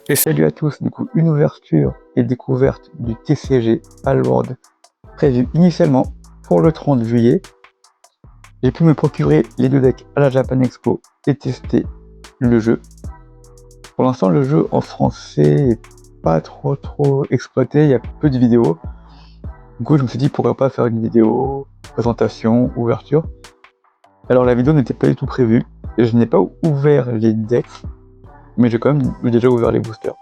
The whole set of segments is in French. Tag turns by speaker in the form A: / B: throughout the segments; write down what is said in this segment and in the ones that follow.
A: Et salut à tous, du coup une ouverture et découverte du TCG Palworld prévu initialement pour le 30 juillet. J'ai pu me procurer les deux decks à la Japan Expo et tester le jeu. Pour l'instant le jeu en français est pas trop exploité, il y a peu de vidéos. Du coup je me suis dit pourquoi pas faire une vidéo, présentation, ouverture. Alors la vidéo n'était pas du tout prévue, et je n'ai pas ouvert les decks, mais j'ai quand même déjà ouvert les boosters.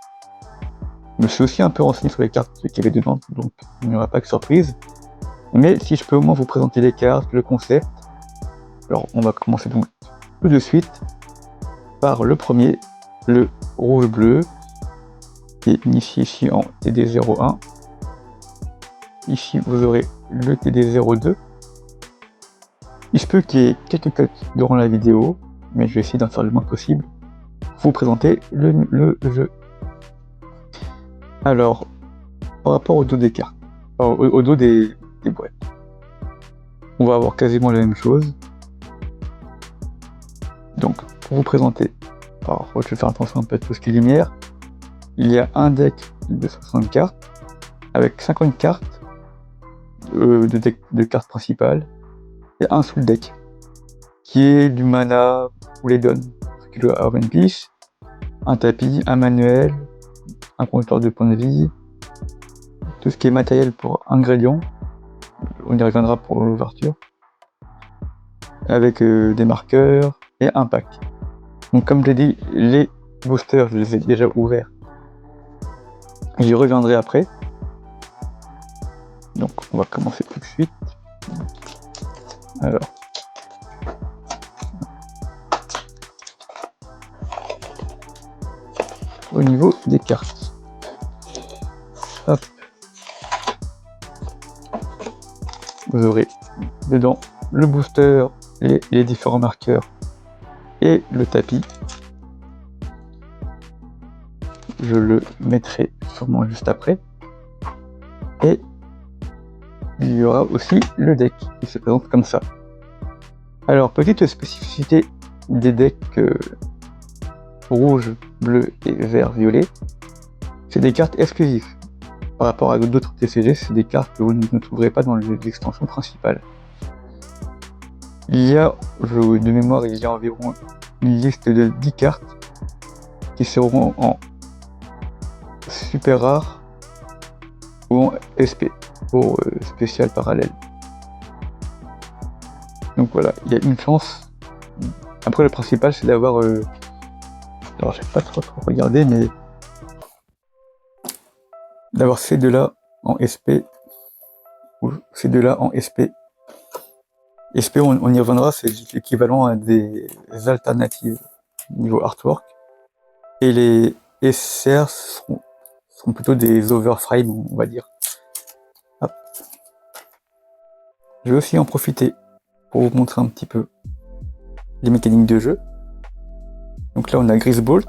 A: Je me suis aussi un peu renseigné sur les cartes qu'il y avait dedans, donc il n'y aura pas de surprise. Mais si je peux au moins vous présenter les cartes, le concept. Alors on va commencer donc tout de suite par le premier, le rouge-bleu, qui est initié ici en TD01. Ici vous aurez le TD02. Il se peut qu'il y ait quelques cuts durant la vidéo, mais je vais essayer d'en faire le moins possible pour vous présenter le jeu. Alors, par rapport au dos des cartes, au dos des boîtes, on va avoir quasiment la même chose. Donc, pour vous présenter, alors je vais faire attention un peu à tout ce qui est lumière. Il y a un deck de 60 cartes, avec 50 cartes de cartes principales, et un sous deck, qui est du mana ou les donne, ce qui doit avoir une pièce, un tapis, un manuel, un compteur de points de vie, tout ce qui est matériel pour ingrédients, on y reviendra pour l'ouverture, avec des marqueurs et un pack. Donc comme j'ai dit, les boosters je les ai déjà ouverts, j'y reviendrai après. Donc on va commencer tout de suite. Alors, au niveau des cartes, hop, vous aurez dedans le booster, les différents marqueurs et le tapis. Je le mettrai sûrement juste après. Et il y aura aussi le deck qui se présente comme ça. Alors, petite spécificité des decks rouge, bleu et vert, violet, c'est des cartes exclusives. Par rapport à d'autres TCG, c'est des cartes que vous ne trouverez pas dans l'extension principale. Il y a, de mémoire, il y a environ une liste de 10 cartes qui seront en super rare ou en SP, pour spécial parallèle. Donc voilà, il y a une chance. Après le principal c'est d'avoir alors j'ai pas trop regardé, mais d'avoir ces deux là en SP ou ces deux là en SP. SP on y reviendra, c'est l'équivalent à des alternatives niveau artwork. Et les SR sont plutôt des overframe, on va dire. Hop. Je vais aussi en profiter pour vous montrer un petit peu les mécaniques de jeu. Donc là on a Grisbolt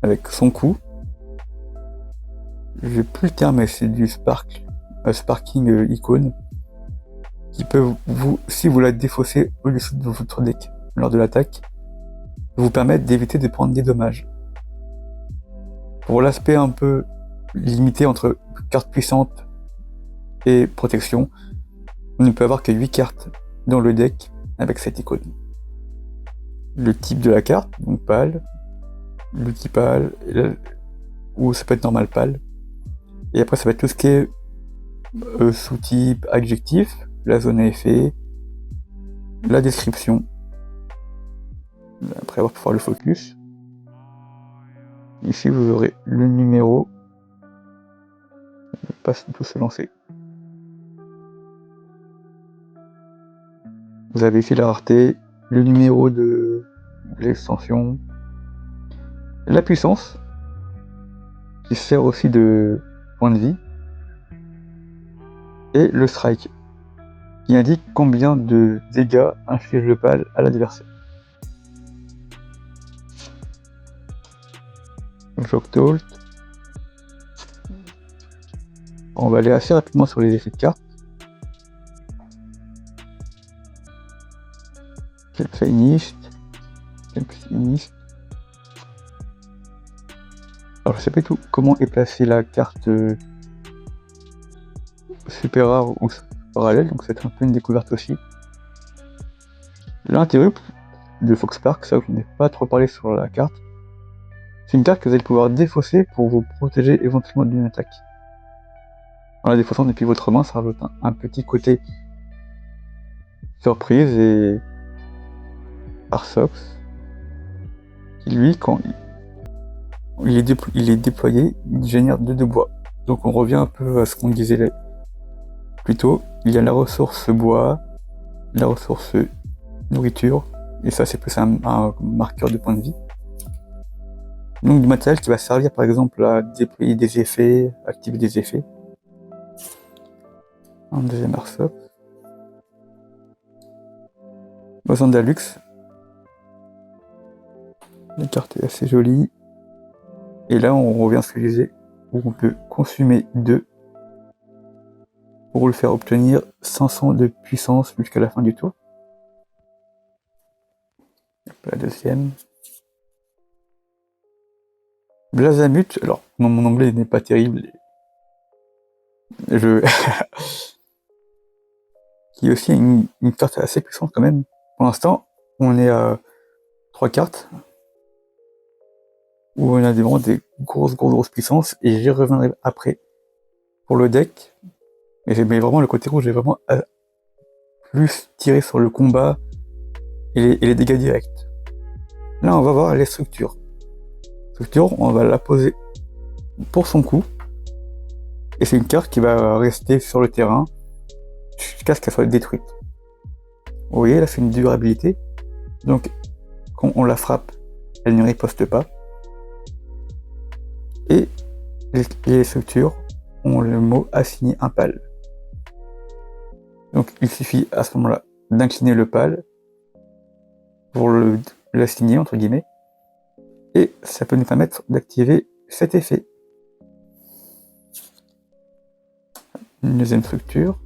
A: avec son coup. J'ai plus le terme, mais c'est du sparking icône qui peut si vous la défaussez au-dessus de votre deck lors de l'attaque, vous permettre d'éviter de prendre des dommages. Pour l'aspect un peu limité entre cartes puissantes et protection, on ne peut avoir que 8 cartes dans le deck avec cette icône. Le type de la carte, donc pâle, l'outil pâle, ou ça peut être normal pâle. Et après ça va être tout ce qui est sous-type, adjectif, la zone à effet, la description, après avoir pour faire le focus. Ici vous aurez le numéro, pas tout se lancer. Vous avez ici la rareté, le numéro de l'extension, la puissance, qui sert aussi de point de vie, et le strike, qui indique combien de dégâts inflige le pâle à l'adversaire. Joktolt. On va aller assez rapidement sur les effets de cartes. Kelpfinist. Alors je sais pas du tout comment est placée la carte super rare ou parallèle, donc c'est un peu une découverte aussi. L'intérêt de Fox Park, ça je n'ai pas trop parlé sur la carte, c'est une carte que vous allez pouvoir défausser pour vous protéger éventuellement d'une attaque. En la défaussant depuis votre main, ça rajoute un petit côté surprise et Arsox, qui lui, quand il est déployé, il génère 2 de bois. Donc on revient un peu à ce qu'on disait plus tôt. Il y a la ressource bois, la ressource nourriture, et ça c'est plus un marqueur de points de vie. Donc du matériel qui va servir par exemple à déployer des effets, activer des effets. Un deuxième Arsox. Ozandalux. La carte est assez jolie. Et là on revient à ce que je disais, où on peut consumer 2 pour le faire obtenir 500 de puissance jusqu'à la fin du tour. La deuxième. Blazamut, alors mon anglais n'est pas terrible. Qui est aussi une carte assez puissante quand même. Pour l'instant, on est à 3 cartes où on a vraiment des grosses puissances, et j'y reviendrai après pour le deck. Mais vraiment le côté rouge, j'ai vraiment plus tiré sur le combat et les dégâts directs. Là on va voir les structures. On va la poser pour son coup, et c'est une carte qui va rester sur le terrain jusqu'à ce qu'elle soit détruite. Vous voyez, là c'est une durabilité, donc quand on la frappe, elle ne riposte pas. Et les structures ont le mot assigné un pal. Donc il suffit à ce moment-là d'incliner le pal pour l'assigner entre guillemets, et ça peut nous permettre d'activer cet effet. Une deuxième structure.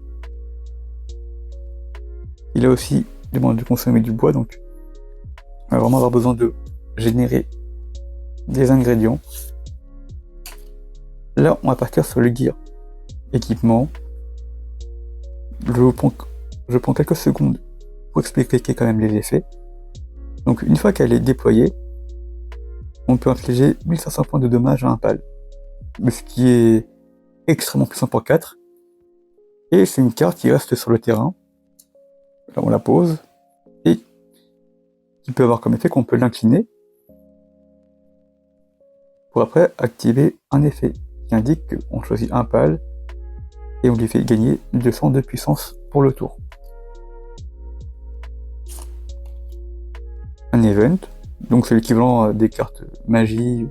A: Il a aussi demande de consommer du bois, donc on va vraiment avoir besoin de générer des ingrédients. Là on va partir sur le gear équipement. Je prends quelques secondes pour expliquer quand même les effets. Donc une fois qu'elle est déployée, on peut infliger 1500 points de dommages à un pal, ce qui est extrêmement puissant pour 4. Et c'est une carte qui reste sur le terrain. Là on la pose, et qui peut avoir comme effet qu'on peut l'incliner pour après activer un effet qui indique qu'on choisit un pal et on lui fait gagner 200 de puissance pour le tour. Un event, donc c'est l'équivalent des cartes magie.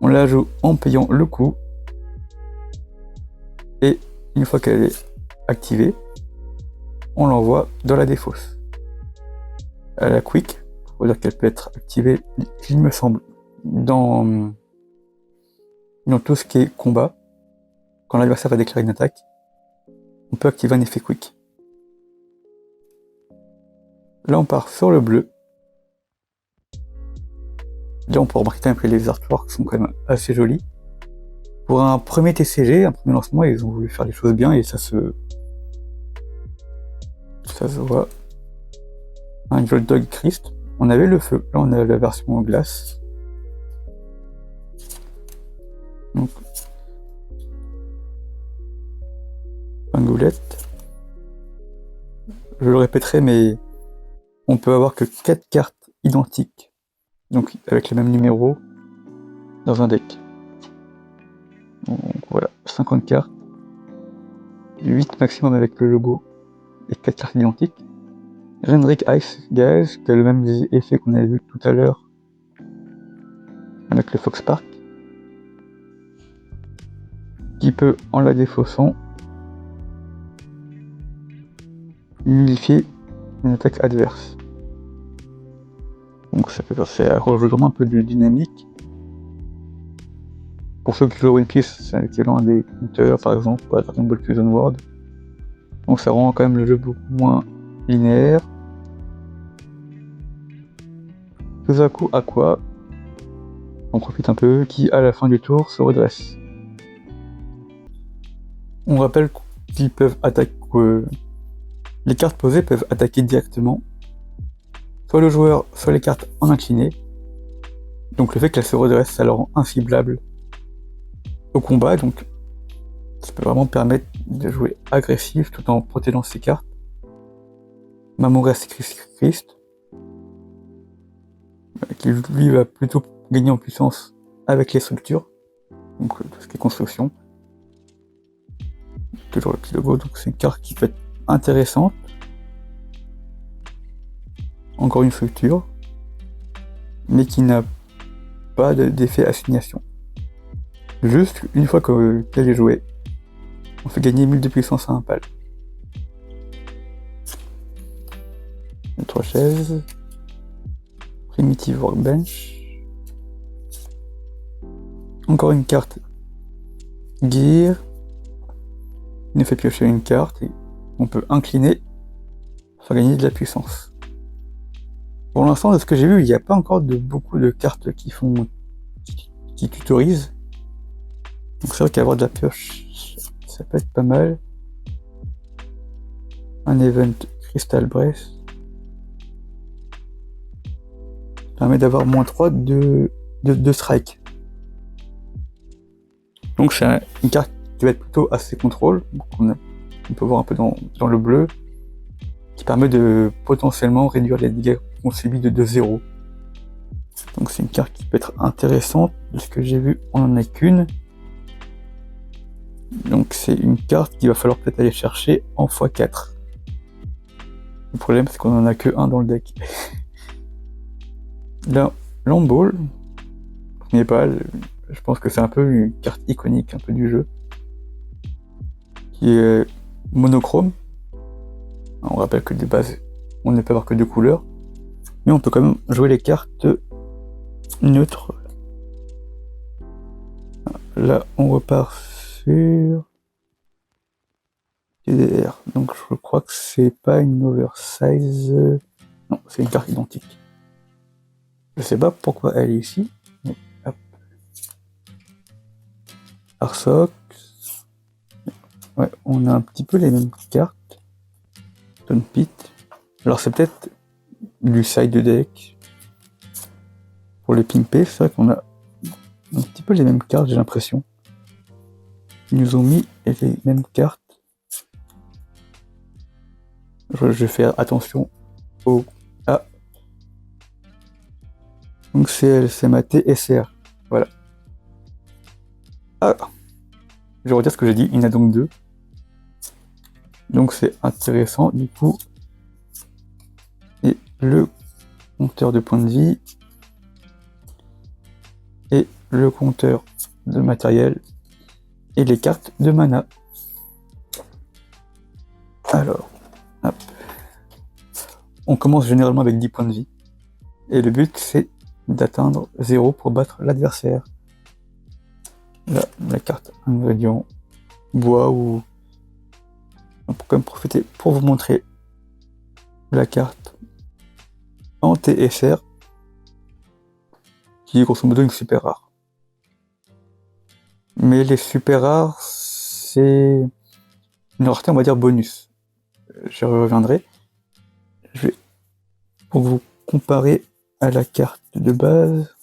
A: On la joue en payant le coup, et une fois qu'elle est activée, on l'envoie dans la défausse. À la quick, pour dire qu'elle peut être activée, il me semble, dans tout ce qui est combat. Quand l'adversaire va déclarer une attaque, on peut activer un effet quick. Là on part sur le bleu. Là on peut remarquer quand même que les artworks sont quand même assez jolis. Pour un premier TCG, un premier lancement, ils ont voulu faire les choses bien, et ça se voit. Un Joltdog Christ. On avait le feu, là on a la version en glace. Donc Pingoulette. Je le répéterai, mais on peut avoir que 4 cartes identiques, donc avec les mêmes numéros, dans un deck. Donc voilà, 50 cartes, 8 maximum avec le logo et 4 cartes identiques. Rendrick Ice Gaz, qui a le même effet qu'on avait vu tout à l'heure avec le Fox Park, qui peut, en la défaussant, nullifier une attaque adverse. Donc ça rajoute vraiment un peu de dynamique. Pour ceux qui jouent One Piece, c'est l'équivalent des counters par exemple, ou à Dragon Ball Fusion World. Donc ça rend quand même le jeu beaucoup moins linéaire. Tout à coup, Aqua, On profite un peu, qui à la fin du tour se redresse. On rappelle qu'ils peuvent attaquer. Les cartes posées peuvent attaquer directement soit le joueur, soit les cartes en incliné. Donc le fait qu'elles se redressent, ça la rend inciblable au combat, donc ça peut vraiment permettre de jouer agressif tout en protégeant ses cartes. Mamoras Christ, qui lui va plutôt gagner en puissance avec les structures, donc tout ce qui est construction. Toujours le petit logo, donc c'est une carte qui peut être intéressante. Encore une structure, mais qui n'a pas d'effet assignation. Juste une fois qu'elle est jouée, on fait gagner 1000 de puissance à un pal. 3 chaises. Primitive Workbench. Encore une carte Gear. Il nous fait piocher une carte et on peut incliner pour faire gagner de la puissance. Pour l'instant, de ce que j'ai vu, il n'y a pas encore beaucoup de cartes qui tutorisent. Donc c'est vrai qu'avoir de la pioche, ça peut être pas mal. Un event Crystal Breath permet d'avoir -3 de strike. Donc c'est une carte qui va être plutôt assez contrôle. On peut voir un peu dans le bleu, qui permet de potentiellement réduire les dégâts qu'on subit de 0. Donc c'est une carte qui peut être intéressante. De ce que j'ai vu, on en a qu'une. Donc c'est une carte qu'il va falloir peut-être aller chercher en x4. Le problème c'est qu'on en a que un dans le deck. Là, Lamball, premier pal, je pense que c'est un peu une carte iconique un peu du jeu, qui est monochrome. On rappelle que de base, on ne peut avoir que 2 couleurs, mais on peut quand même jouer les cartes neutres. Là, on repart sur TDR, donc je crois que c'est pas une oversize. Non, c'est une carte identique. Je sais pas pourquoi elle est ici. Mais hop. Arsox. Ouais, on a un petit peu les mêmes cartes. Stone Pit. Alors c'est peut-être du side deck. Pour les pimper, c'est vrai qu'on a un petit peu les mêmes cartes, j'ai l'impression. Ils nous ont mis les mêmes cartes. Je vais faire attention au A. Donc c'est ma TSR. Voilà. Ah, je vais redire ce que j'ai dit, il y en a donc 2. Donc c'est intéressant du coup. Et le compteur de points de vie et le compteur de matériel et les cartes de mana. Alors, hop. On commence généralement avec 10 points de vie et le but c'est d'atteindre 0 pour battre l'adversaire. Là, la carte ingrédient bois, ou on peut quand même profiter pour vous montrer la carte en TSR qui est grosso modo une super rare. Mais les super rares, c'est une rareté on va dire bonus. Je reviendrai. Je vais, pour vous comparer à la carte de base,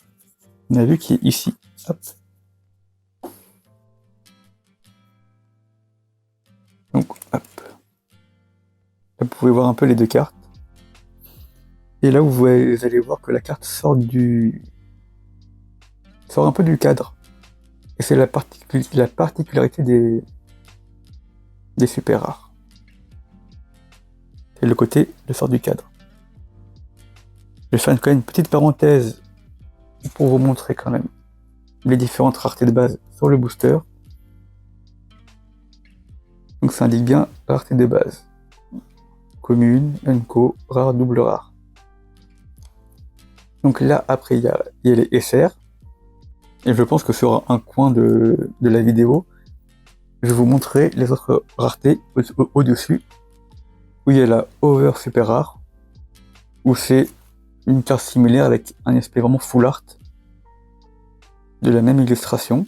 A: on a vu qui est ici. Hop. Donc, hop. Là, vous pouvez voir un peu les 2 cartes. Et là, vous allez voir que la carte sort un peu du cadre. Et c'est la particularité des super rares. C'est le côté de sort du cadre. Je vais faire quand même une petite parenthèse pour vous montrer quand même les différentes raretés de base sur le booster. Donc ça indique bien rareté de base. Commune, unco, rare, double rare. Donc là après il y a les SR. Et je pense que sur un coin de la vidéo, je vais vous montrer les autres raretés au-dessus. Où il y a la over super rare. Où c'est une carte similaire avec un aspect vraiment full art. de la même illustration.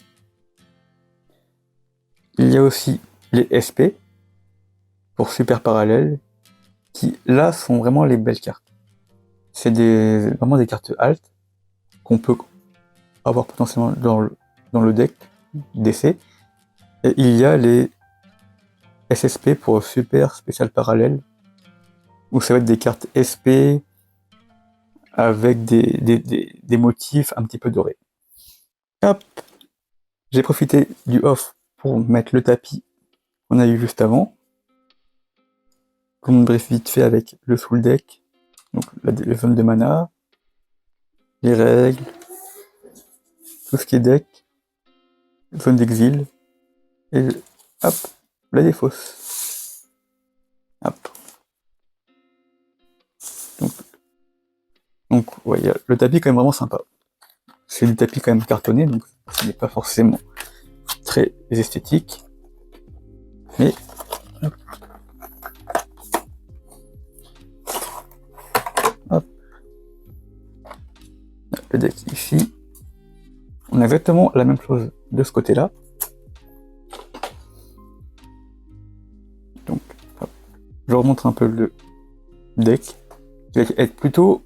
A: Il y a aussi les SP pour Super Parallèle, qui là sont vraiment les belles cartes. C'est vraiment des cartes alt qu'on peut avoir potentiellement dans le deck d'essai. Et il y a les SSP pour Super Spécial Parallèle, où ça va être des cartes SP avec des motifs un petit peu dorés. Hop, j'ai profité du off pour mettre le tapis qu'on a eu juste avant. Comme on brief vite fait avec le full deck, donc les zones de mana, les règles, tout ce qui est deck, zone d'exil, et hop, la défausse. Hop. Donc ouais, le tapis est quand même vraiment sympa. C'est du tapis quand même cartonné, donc ce n'est pas forcément très esthétique. Mais hop. Hop. Le deck ici. On a exactement la même chose de ce côté-là. Donc hop. Je remonte un peu le deck. Qui va être plutôt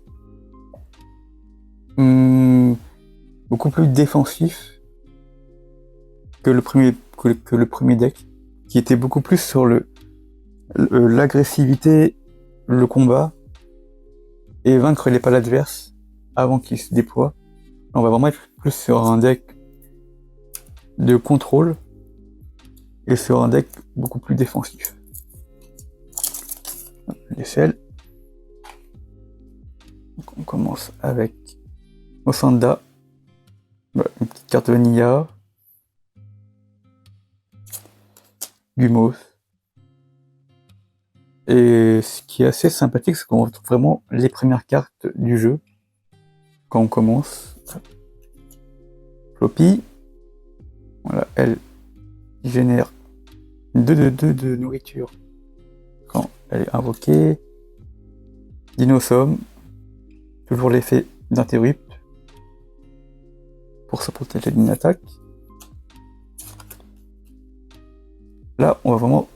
A: beaucoup plus défensif que le premier deck, qui était beaucoup plus sur l'agressivité, le combat, et vaincre les pales adverses avant qu'ils se déploient. On va vraiment être plus sur un deck de contrôle et sur un deck beaucoup plus défensif. L'échelle. Donc on commence avec Osanda, une petite carte vanilla, Gumos. Et ce qui est assez sympathique, c'est qu'on retrouve vraiment les premières cartes du jeu quand on commence. Floppy, voilà, elle génère 2 de nourriture quand elle est invoquée. Dinosom, toujours l'effet d'interrupt pour se protéger d'une attaque. Là, on va vraiment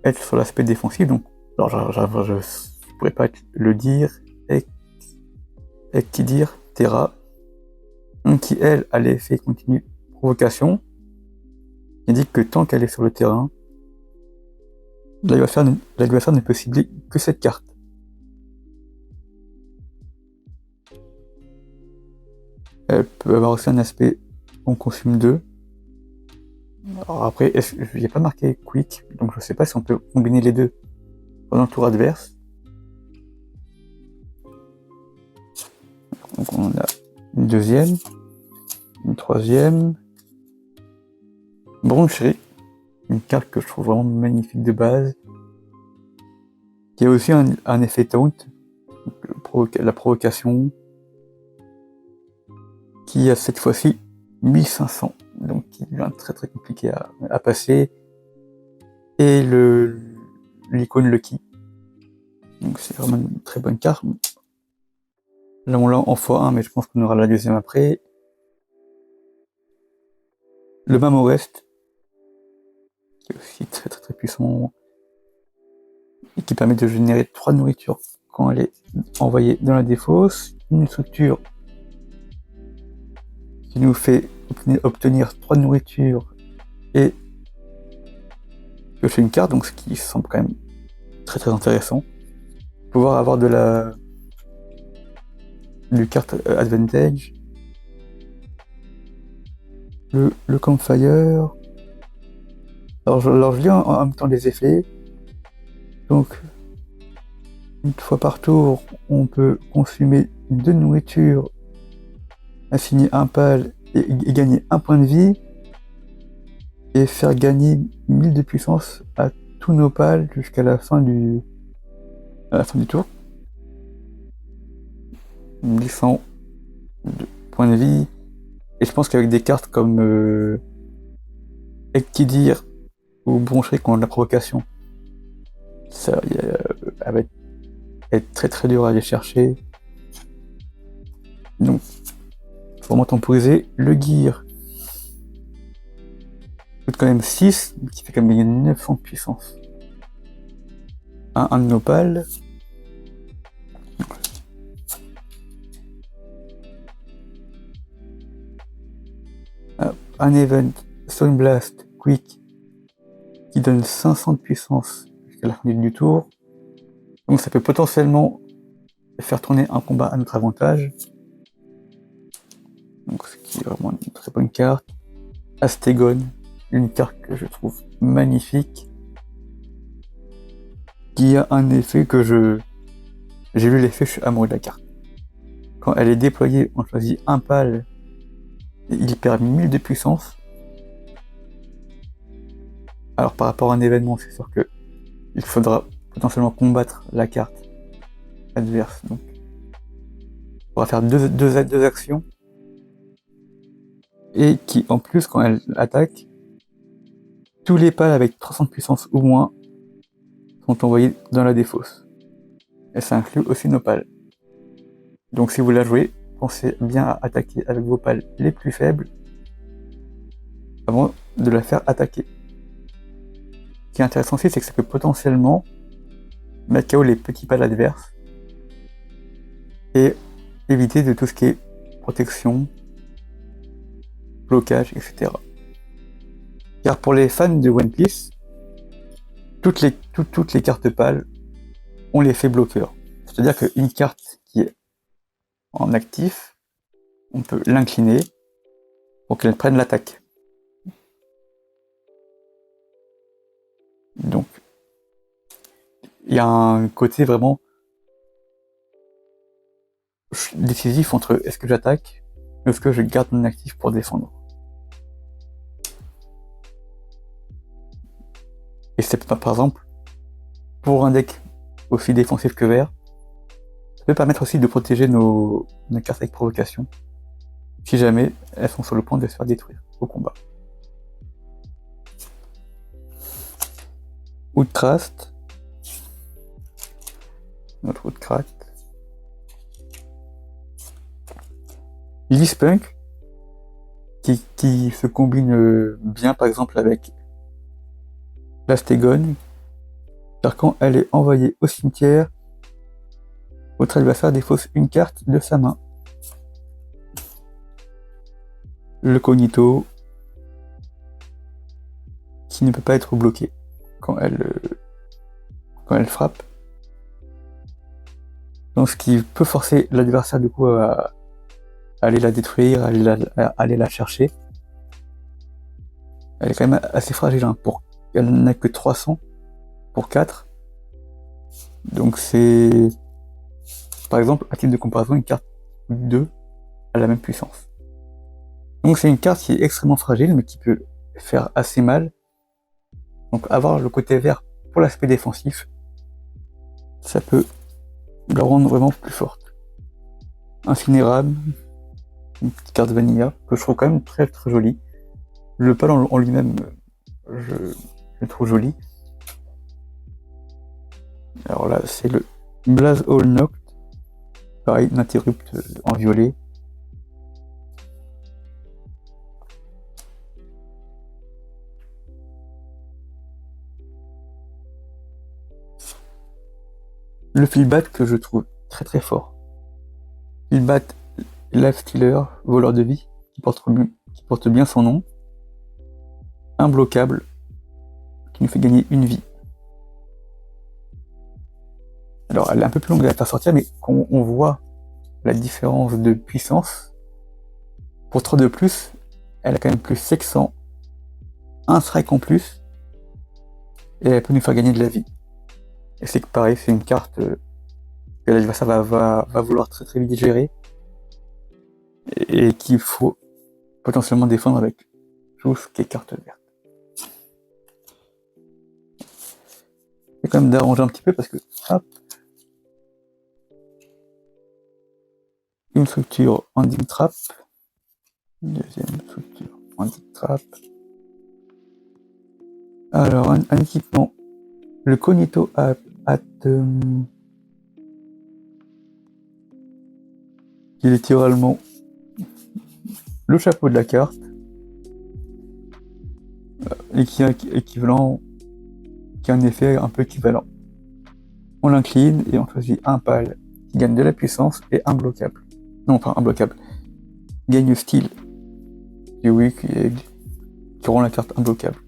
A: être sur l'aspect défensif, donc alors je pourrais pas le dire, et qui dire Terra, qui elle a l'effet continu provocation, qui indique que tant qu'elle est sur le terrain, l'adversaire ne peut cibler que cette carte. Elle peut avoir aussi un aspect on consomme 2. Alors après, il n'y a pas marqué quick, donc je sais pas si on peut combiner les deux pendant le tour adverse. Donc on a une deuxième, une troisième, Broncherie, une carte que je trouve vraiment magnifique de base, qui a aussi un effet taunt, la provocation, qui a cette fois-ci 1500, donc qui devient très très compliqué à passer, et l'icône Lucky. Donc c'est vraiment une très bonne carte. Là on l'a en x1, mais je pense qu'on aura la deuxième après. Le Mamorest, qui est aussi très très très puissant, et qui permet de générer 3 nourritures quand elle est envoyée dans la défausse. Une structure qui nous fait obtenir 3 nourritures et piocher une carte, donc ce qui semble quand même très très intéressant. Pouvoir avoir du carte advantage. Le campfire. Alors je lis en même temps les effets. Donc une fois par tour, on peut consommer 2 nourritures, assigner un pal et gagner 1 point de vie, et faire gagner 1000 de puissance à tous nos pals jusqu'à la fin du tour. 1100 de points de vie. Et je pense qu'avec des cartes comme Ekkidir ou Broncherie qui ont de la provocation, ça va être très très dur à aller chercher. Donc vraiment temporiser. Le gear coûte quand même 6, qui fait quand même 900 de puissance. Un nopal. Un event Stone Blast Quick qui donne 500 de puissance jusqu'à la fin du tour. Donc ça peut potentiellement faire tourner un combat à notre avantage. Donc ce qui est vraiment une très bonne carte. Astegon, une carte que je trouve magnifique, qui a un effet que j'ai lu l'effet, je suis amoureux de la carte. Quand elle est déployée, on choisit un pal et il perd 1000 de puissance. Alors par rapport à un événement, c'est sûr que il faudra potentiellement combattre la carte adverse. Donc on va faire deux actions. Et qui en plus, quand elle attaque, tous les pals avec 300 de puissance ou moins sont envoyés dans la défausse. Et ça inclut aussi nos pals. Donc si vous la jouez, pensez bien à attaquer avec vos pals les plus faibles avant de la faire attaquer. Ce qui est intéressant aussi, c'est que ça peut potentiellement mettre KO les petits pals adverses et éviter de tout ce qui est protection, blocage, etc. Car pour les fans de One Piece, toutes les cartes pâles ont l'effet bloqueur. C'est-à-dire qu'une carte qui est en actif, on peut l'incliner pour qu'elle prenne l'attaque. Donc, il y a un côté vraiment décisif entre est-ce que j'attaque ou est-ce que je garde mon actif pour défendre. Et c'est par exemple, pour un deck aussi défensif que vert, ça peut permettre aussi de protéger nos cartes avec provocation, si jamais elles sont sur le point de se faire détruire au combat. Outcrast, notre Outcrast. Lispunk, qui se combine bien par exemple avec l'Astegon, car quand elle est envoyée au cimetière, votre adversaire défausse une carte de sa main. Le Cognito, qui ne peut pas être bloqué quand elle frappe. Donc ce qui peut forcer l'adversaire du coup à aller la détruire, à aller la chercher. Elle est quand même assez fragile, hein, elle n'a que 300 pour 4. Donc c'est, par exemple, à titre de comparaison, une carte 2 a la même puissance. Donc c'est une carte qui est extrêmement fragile, mais qui peut faire assez mal. Donc avoir le côté vert pour l'aspect défensif, ça peut la rendre vraiment plus forte. Incinérable, une petite carte vanilla, que je trouve quand même très très jolie. Le pal en lui-même, je le trouve joli. Alors là, c'est le Blaze All Noct. Pareil, Interrupt en violet. Le Fillbat que je trouve très très fort. Fillbat, Life Stealer, voleur de vie, qui porte bien son nom. Imbloquable, qui nous fait gagner une vie. Alors elle est un peu plus longue à la faire sortir, mais quand on voit la différence de puissance, pour 3 de plus, elle a quand même plus 600, un strike en plus, et elle peut nous faire gagner de la vie. Et c'est que pareil, c'est une carte que l'adversaire va vouloir très très vite gérer, et qu'il faut potentiellement défendre avec tout ce qui est carte verte. C'est quand même d'arranger un petit peu parce que, hop, une structure ending trap, deuxième structure ending trap. Alors un équipement, le Cognito qui est littéralement le chapeau de la carte, et qui est équivalent, qui a un effet un peu équivalent. On l'incline et on choisit un pal qui gagne de la puissance et imbloquable. Non, pas imbloquable. Gagne style. Et oui, qui rend la carte imbloquable.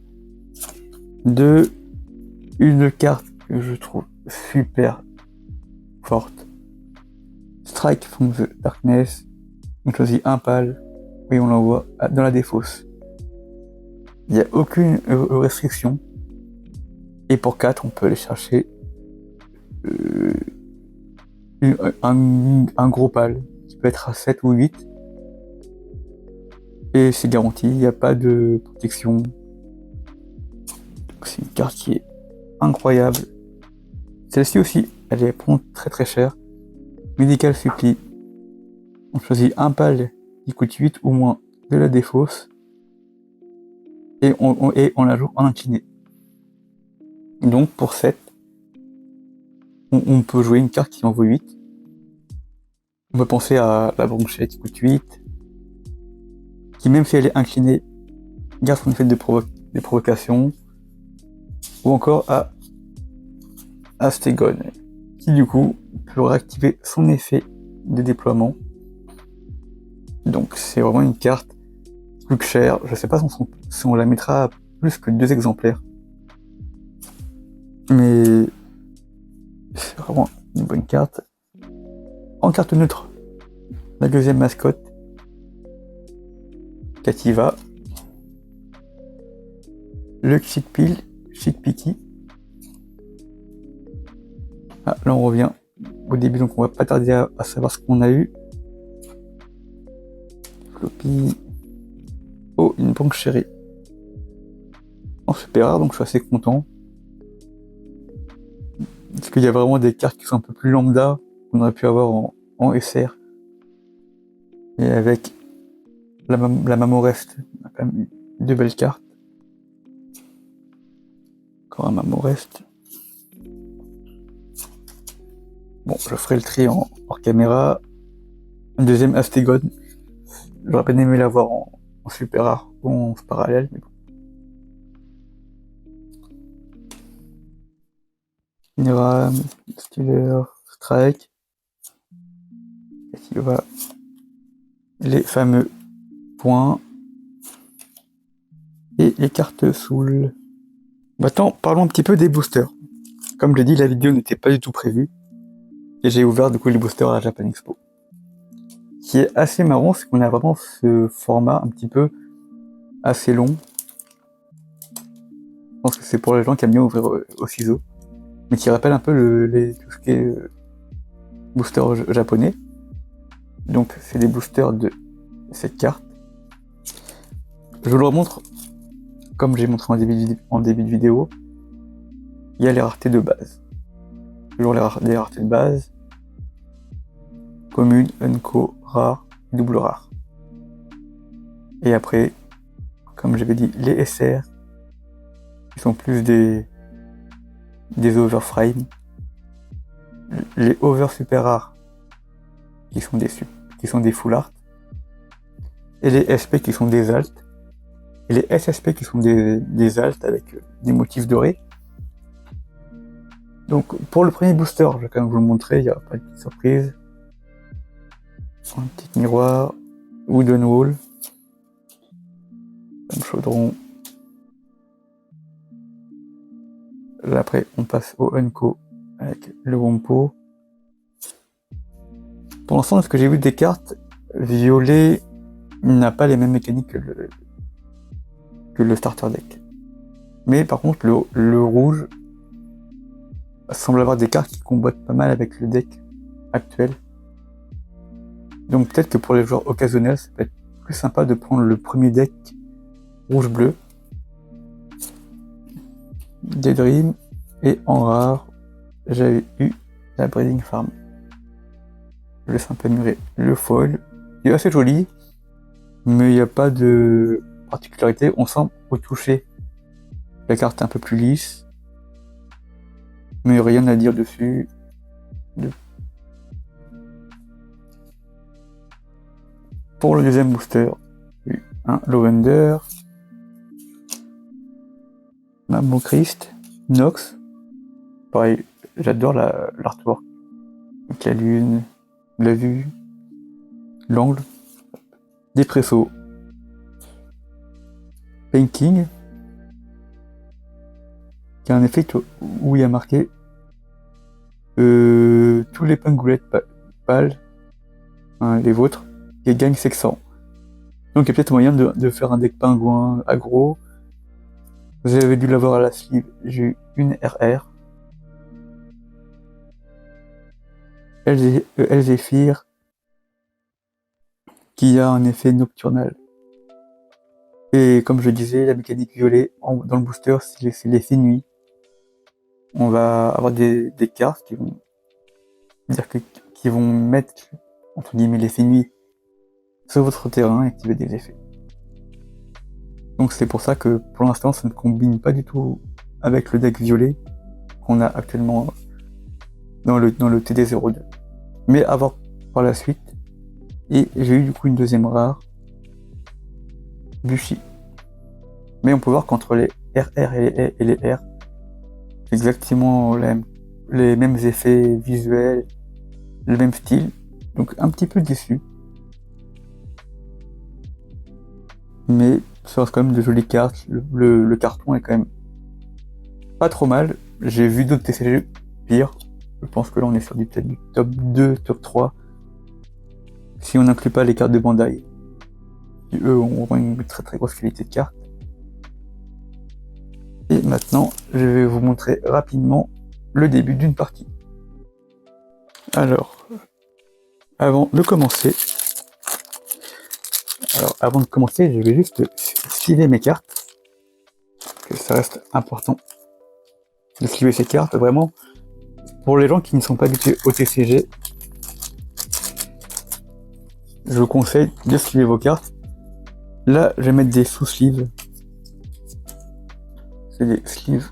A: Une carte que je trouve super forte. Strike from the Darkness. On choisit un pal et on l'envoie dans la défausse. Il n'y a aucune restriction. Et pour 4, on peut aller chercher un gros pal qui peut être à 7 ou 8. Et c'est garanti, il n'y a pas de protection. Donc c'est une carte qui est incroyable. Celle-ci aussi, elle est très très chère. Médical Suppli. On choisit un pal qui coûte 8 ou moins de la défausse. Et on la joue en incliné. Donc pour 7, on peut jouer une carte qui en vaut 8. On peut penser à la bronchette qui coûte 8. Qui même si elle est inclinée, garde son effet de provocation. Ou encore à Astegon, qui du coup peut réactiver son effet de déploiement. Donc c'est vraiment une carte qui coûte cher. Je sais pas si on la mettra à plus que 2 exemplaires. Mais c'est vraiment une bonne carte. En carte neutre, la deuxième mascotte, Kativa, le Chickpiki. Ah, là on revient au début, donc on va pas tarder à savoir ce qu'on a eu. Floppy. Oh, une banque chérie. En super rare, donc je suis assez content. Parce qu'il y a vraiment des cartes qui sont un peu plus lambda qu'on aurait pu avoir en SR. Et avec la Mamorest, on a quand même eu 2 belles cartes. Encore un Mamorest. Bon, je ferai le tri hors caméra. Un deuxième Astegon. J'aurais bien aimé l'avoir en super rare ou en parallèle, mais bon. Niram, Stealer, Strike. Et va les fameux points. Et les cartes Soul. Maintenant, parlons un petit peu des boosters. Comme je l'ai dit, la vidéo n'était pas du tout prévue. Et j'ai ouvert du coup les boosters à la Japan Expo. Ce qui est assez marrant, c'est qu'on a vraiment ce format un petit peu assez long. Je pense que c'est pour les gens qui aiment bien ouvrir au ciseau. Mais qui rappelle un peu tout ce qui est boosters japonais. Donc c'est des boosters de cette carte. Je vous le remontre comme j'ai montré en début de vidéo. Il y a les raretés de base. Toujours les raretés de base. Commune, unco, rare, double rare. Et après, comme j'avais dit, les SR, qui sont plus des overframe. Les over super rares, qui sont des full art. Et les SP qui sont des alt. Et les SSP qui sont des alt avec des motifs dorés. Donc pour le premier booster, je vais quand même vous le montrer, il n'y a pas de petite surprise. Un petit miroir, wooden wall, un chaudron. Là après on passe au Unco avec le Wompo. Pour l'instant, ce que j'ai vu des cartes, violet n'a pas les mêmes mécaniques que le starter deck. Mais par contre le rouge semble avoir des cartes qui combattent pas mal avec le deck actuel. Donc peut-être que pour les joueurs occasionnels, ça peut être plus sympa de prendre le premier deck rouge-bleu. Daydream. Et en rare, j'avais eu la Breeding Farm. Je laisse un peu murer le foil. Il est assez joli, mais il n'y a pas de particularité. On sent au toucher la carte est un peu plus lisse. Mais rien à dire dessus. Pour le deuxième booster, Lavender, Mammo Christ, Nox. Pareil, j'adore l'artwork. Donc la lune, la vue, l'angle. Depresso, Painting, qui a un effet où il y a marqué tous les pingouettes pâles, les vôtres, qui gagnent 500. Donc il y a peut-être moyen de faire un deck pingouin aggro. Vous avez dû l'avoir à la sleeve, j'ai eu une RR. Elzéphir, qui a un effet nocturnal. Et comme je disais, la mécanique violet dans le booster, c'est l'effet nuit. On va avoir des cartes qui vont dire qui vont mettre entre guillemets l'effet nuit sur votre terrain et activer des effets. Donc c'est pour ça que pour l'instant ça ne combine pas du tout avec le deck violet qu'on a actuellement dans le TD02. Mais à voir par la suite. Et j'ai eu du coup une deuxième rare, Bushi. Mais on peut voir qu'entre les RR et les R, c'est exactement les mêmes effets visuels, le même style. Donc un petit peu déçu. Mais ça reste quand même de jolies cartes. Le carton est quand même pas trop mal. J'ai vu d'autres TCG pire. Je pense que là on est sur peut-être du top 2, top 3. Si on n'inclut pas les cartes de Bandai, qui eux ont une très très grosse qualité de cartes. Et maintenant, je vais vous montrer rapidement le début d'une partie. Alors, avant de commencer, je vais juste sliver mes cartes, que ça reste important de sliver ces cartes, vraiment. Pour les gens qui ne sont pas habitués au TCG, je vous conseille de sliver vos cartes. Là, je vais mettre des sous-sleeves. C'est des sleeves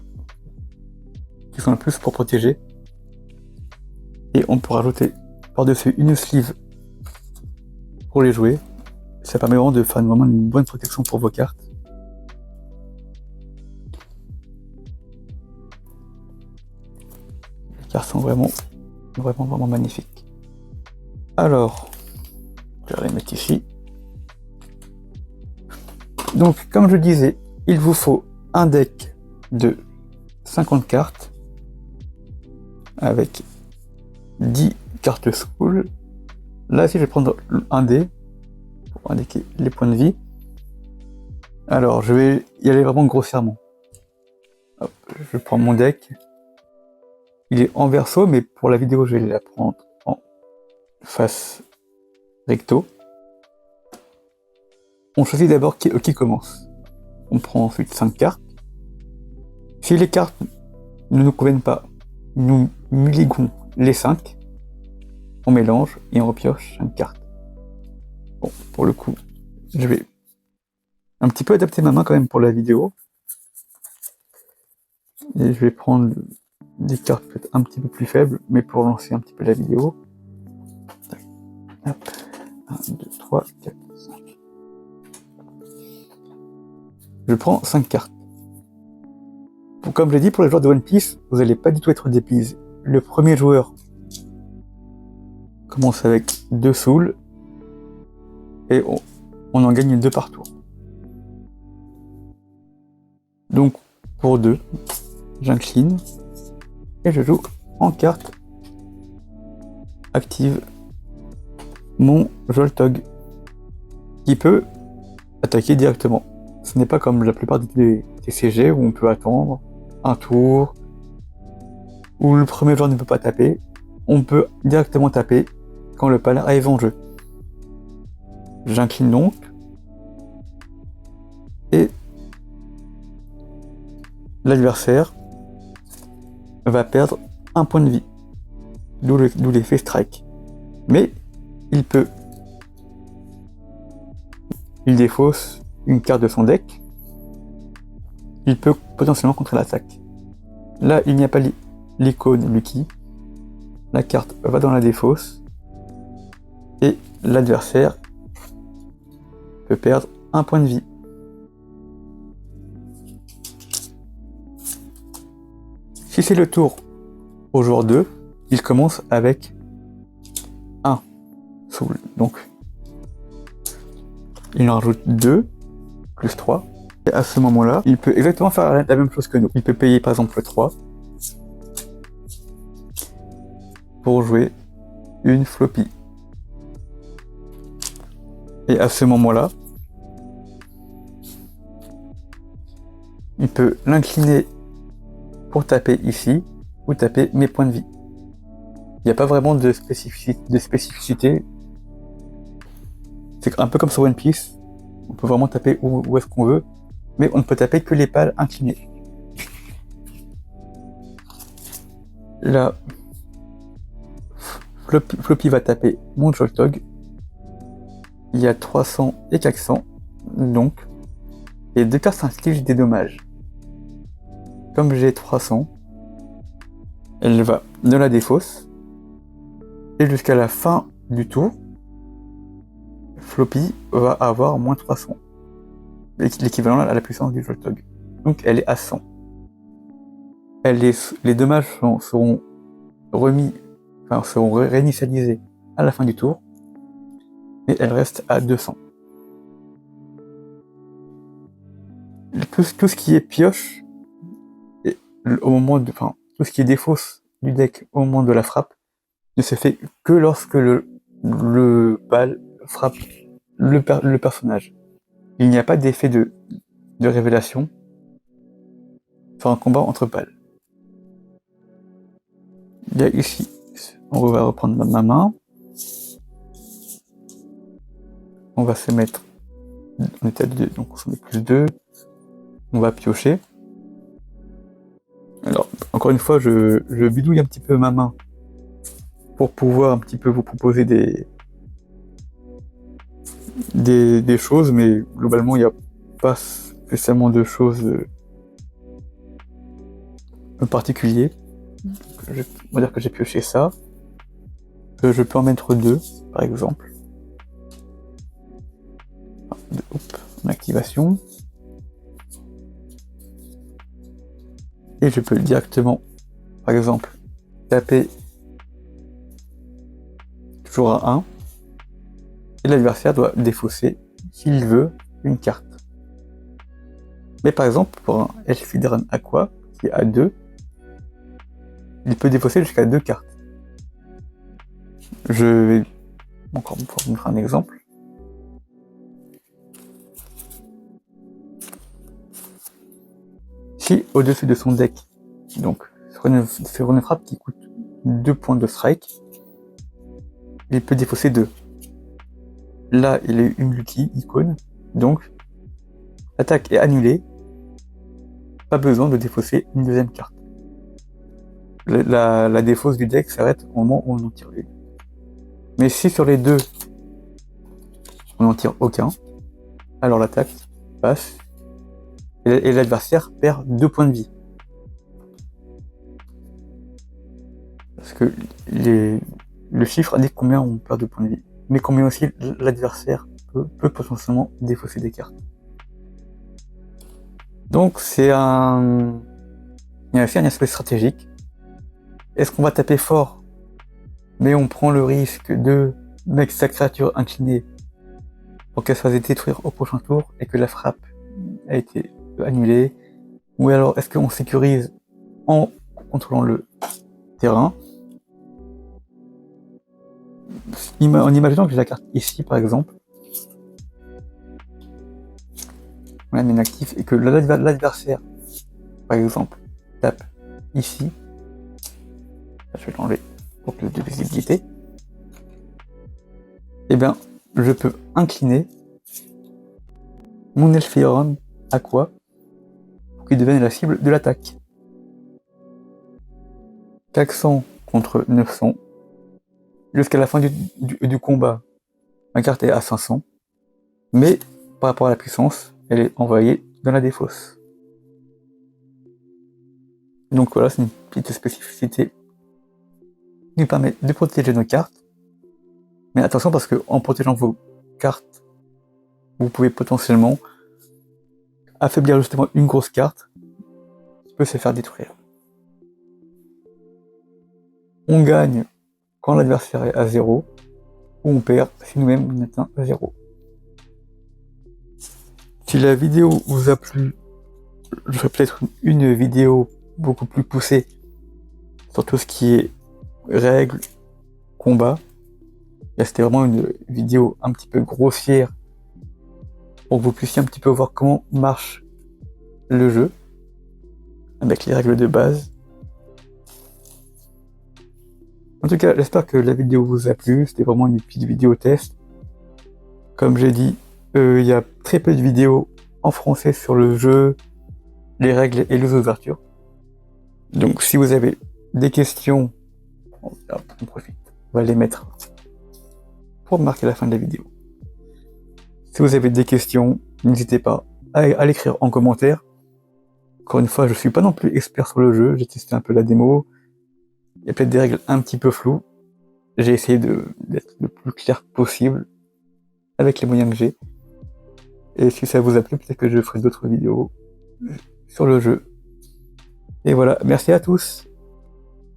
A: qui sont un plus pour protéger. Et on peut rajouter par-dessus une sleeve pour les jouer. Ça permet vraiment de faire vraiment une bonne protection pour vos cartes. Les cartes sont vraiment magnifiques. Alors, je vais les mettre ici. Donc, comme je disais, il vous faut un deck de 50 cartes avec 10 cartes soul. Là, si je vais prendre un dé pour indiquer les points de vie. Alors, je vais y aller vraiment grossièrement. Hop, je prends mon deck. Il est en verso, mais pour la vidéo, je vais la prendre en face recto. On choisit d'abord qui commence. On prend ensuite 5 cartes. Si les cartes ne nous conviennent pas, nous muliguons les 5. On mélange et on repioche 5 cartes. Bon, pour le coup, je vais un petit peu adapter ma main quand même pour la vidéo. Et je vais prendre des cartes peut-être un petit peu plus faibles, mais pour lancer un petit peu la vidéo. Hop. 1, 2, 3, 4, 5. Je prends 5 cartes. Donc, comme je l'ai dit, pour les joueurs de One Piece, vous n'allez pas du tout être dépisés. Le premier joueur commence avec 2 souls et on en gagne 2 par tour. Donc pour 2, j'incline et je joue en carte active mon Joltog qui peut attaquer directement. Ce n'est pas comme la plupart des TCG où on peut attendre un tour, où le premier joueur ne peut pas taper. On peut directement taper quand le pal arrive en jeu. J'incline donc et l'adversaire va perdre un point de vie, d'où l'effet strike. Mais il défausse une carte de son deck, il peut potentiellement contrer l'attaque. Là, il n'y a pas l'icône Lucky, la carte va dans la défausse, et l'adversaire peut perdre un point de vie. Si c'est le tour au joueur 2, il commence avec 1 soul. Donc, il en rajoute 2, plus 3. Et à ce moment-là, il peut exactement faire la même chose que nous. Il peut payer par exemple 3 pour jouer une floppy. Et à ce moment-là, il peut l'incliner pour taper ici ou taper mes points de vie. Il n'y a pas vraiment de spécificité. C'est un peu comme sur One Piece. On peut vraiment taper où est-ce qu'on veut, mais on ne peut taper que les pales inclinées. Là, Floppy va taper mon Joltog. Il y a 300 et 400, donc les deux cartes s'infligent des dommages. Comme j'ai 300, elle va de la défausse, et jusqu'à la fin du tour, Floppy va avoir moins 300, l'équivalent à la puissance du Joltog. Donc elle est à 100. Les dommages seront réinitialisés à la fin du tour, et elle reste à 200. Tout ce qui est pioche, tout ce qui est défausse du deck au moment de la frappe, ne se fait que lorsque le bal frappe le personnage. Il n'y a pas d'effet de révélation sur un combat entre balles. Il y a ici, on va reprendre ma main. On va se mettre, on était à 2, donc on se met plus 2. On va piocher. Alors, encore une fois, je bidouille un petit peu ma main pour pouvoir un petit peu vous proposer des choses, mais globalement, il n'y a pas spécialement de choses en particulier. On va dire que j'ai pioché ça. Je peux en mettre 2, par exemple. En activation. Et je peux directement, par exemple, taper toujours à 1. Et l'adversaire doit défausser, s'il veut, une carte. Mais par exemple, pour un Elfidron Aqua, qui est à 2, il peut défausser jusqu'à 2 cartes. Je vais encore vous montrer un exemple. Si au-dessus de son deck, donc sur une frappe qui coûte 2 points de strike, il peut défausser 2. Là, il est une lucky icône, donc l'attaque est annulée. Pas besoin de défausser une deuxième carte. La défausse du deck s'arrête au moment où on en tire une. Mais si sur les deux, on n'en tire aucun, alors l'attaque passe et l'adversaire perd 2 points de vie. Parce que le chiffre indique combien on perd de points de vie, mais combien aussi l'adversaire peut potentiellement défausser des cartes. Donc il y a aussi un aspect stratégique. Est-ce qu'on va taper fort, mais on prend le risque de mettre sa créature inclinée pour qu'elle se fasse détruire au prochain tour et que la frappe a été annulée? Ou alors est-ce qu'on sécurise en contrôlant le terrain, en imaginant que j'ai la carte ici par exemple, on la met inactive et que l'adversaire par exemple tape ici, je vais l'enlever pour plus de visibilité, et bien je peux incliner mon Elfidron Aqua pour qu'il devienne la cible de l'attaque. 400 contre 900. Jusqu'à la fin du combat, ma carte est à 500. Mais par rapport à la puissance, elle est envoyée dans la défausse. Donc voilà, c'est une petite spécificité qui nous permet de protéger nos cartes. Mais attention parce que en protégeant vos cartes, vous pouvez potentiellement affaiblir justement une grosse carte qui peut se faire détruire. On gagne quand l'adversaire est à 0, ou on perd si nous-mêmes on atteint 0. Si la vidéo vous a plu, je ferai peut-être une vidéo beaucoup plus poussée sur tout ce qui est règles, combat. Là, c'était vraiment une vidéo un petit peu grossière pour que vous puissiez un petit peu voir comment marche le jeu avec les règles de base. En tout cas, j'espère que la vidéo vous a plu. C'était vraiment une petite vidéo test. Comme j'ai dit, il y a très peu de vidéos en français sur le jeu, les règles et les ouvertures. Donc si vous avez des questions, on profite, on va les mettre pour marquer la fin de la vidéo. Si vous avez des questions, n'hésitez pas à l'écrire en commentaire. Encore une fois, je suis pas non plus expert sur le jeu, j'ai testé un peu la démo. Il y a peut-être des règles un petit peu floues. J'ai essayé d'être le plus clair possible avec les moyens que j'ai. Et si ça vous a plu, peut-être que je ferai d'autres vidéos sur le jeu. Et voilà, merci à tous.